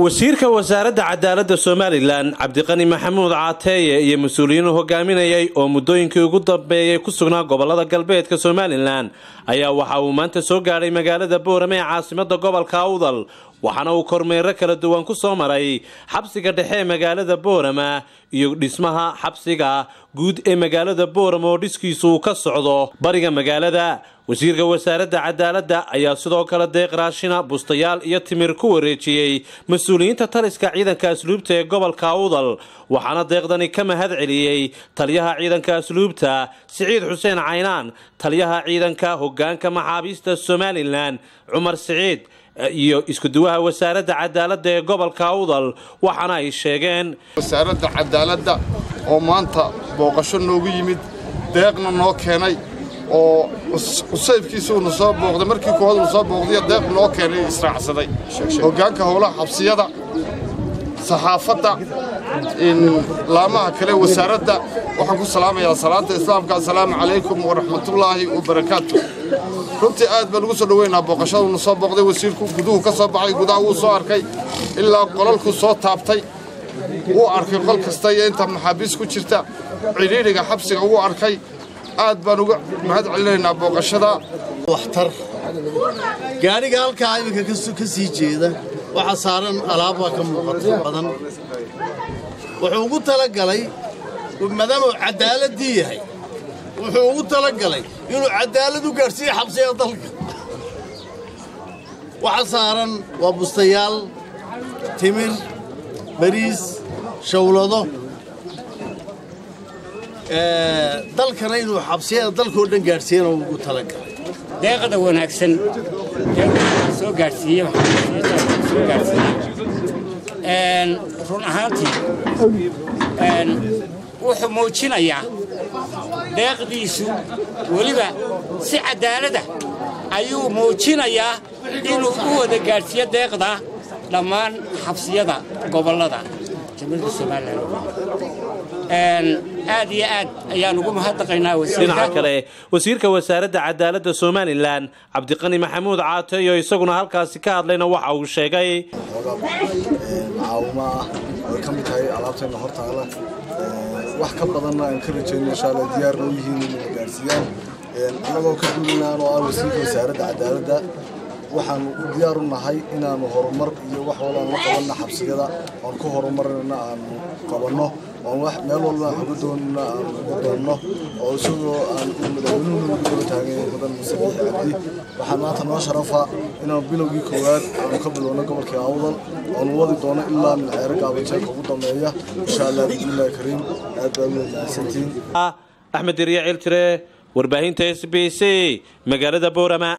wasiirka wasaaradda cadaaladda Somaliland Cabdiqani Maxamuud Caateeye iyo mas'uuliyiin hogaaminayay oo muddooyinkii ugu dambeeyay ku sugnaa gobolada galbeedka Somaliland ayaa waxa uu maanta soo gaaray magaalada Boorame ee caasimadda gobolka Awdal waxaana uu kormeer kala duwan ku soo maray xabsiga dhexe magaalada Boorame iyo dhismaha xabsiga guud ee magaalada Boorame oo dhiskiisu ka socdo bariga magaalada. wasiirka wasaaradda cadaaladda ayaa sidoo kale deeq raashina bustayaal iyo timir ku wareejiyay mas'uuliyiinta taliska ciidanka asluubta ee gobolka Awdal waxaana deeqdani ka mahad celiyay taliyaha ciidanka asluubta Siciid Xuseen Caynaan, taliyaha ciidanka hoggaanka maxaabiista Somaliland Cumar Siciid iyo isku duwaha wasaaradda cadaaladda ee gobolka Awdal waxaana ay sheegeen wasaaradda cadaaladda oo maanta booqasho noogu yimid deeqna noo keenay oo usayfkiisu uu soo booqday markii kooxdu soo booqday deeq noo keenay israacsaday hoggaanka howlaha xabsiyada saxaafadda in laamaha kale wasaaradda waxaan ku salaamayaa salaanta islaamka assalaamu calaykum wa rahmatullaahi wa barakaatuh. runtii aad baan ugu soo dhaweynaa booqashada uu soo booqday wasiirku guduhu ka soo baxay gudaha uu soo arkay ilaa qolalku soo taabtay uu arkay qol kasta iyo inta maxaabiis ku jirta ciriiriga xabsiga uu arkay aad baan uga mahad celinaynaa booqashada waxtar gaariga halka iminka ka sii jeeda waxa saaran alaab ka muuqato badan wuxuu ugu talagalay maadaama cadaaladii yahay wuxuu ugu talagalay inuu cadaalad u gaarsiiyo xabsiga dalka waxa saaran waa bustayaal timir bariis shawlado dalkana inuu xabsiyada dalkoo dhan gaarsiiyana ugu talagalay deeqda wanaagsan soo gaarsiiyo run ahaantii wuxuu muujinayaa deeqdiisu weliba si cadaalada ayuu muujinayaa inuu u wada gaarsiiyo deeqda dhammaan xabsiyada gobolada jamhuuriyadda Somaliland aad iyo aad ayaan ugu mahadnaqaynaa dhinaca kale wasiirka wasaaradda cadaaladda Somaliland Cabdiqani Maxamuud Caateeye isaguna halkaasi ka hadlayna waxa uu sheegay caawma ka mid tahay alaabteena hortaala wax ka badan aan ka rajeynaa insha Allah diyaar u yihiin inay gaarsiiyaan anagoo ka duulinaan oo wasiirka wasaaradda cadaaladda waxaan u diyaar u nahay inaan horumar iyo wax walba la qabanno xabsiyada oo ku horumarna aan qabanno oo wax meel walba ugu doonno oo isagoo aan madaxweynuhu ugu taagay badan Siciid Cabdi waxaan maanta noo sharafa inaan bilowgii koowaad aan ka bilowno gobolka Awdal oo wadi doono ilaa min xeerka abajeelka ugu dambeeya insha Allah billahi kariim aad baa u mahadsantiin. Axmed Riyaal Tire warbaahinta SBC magaalada Boorama.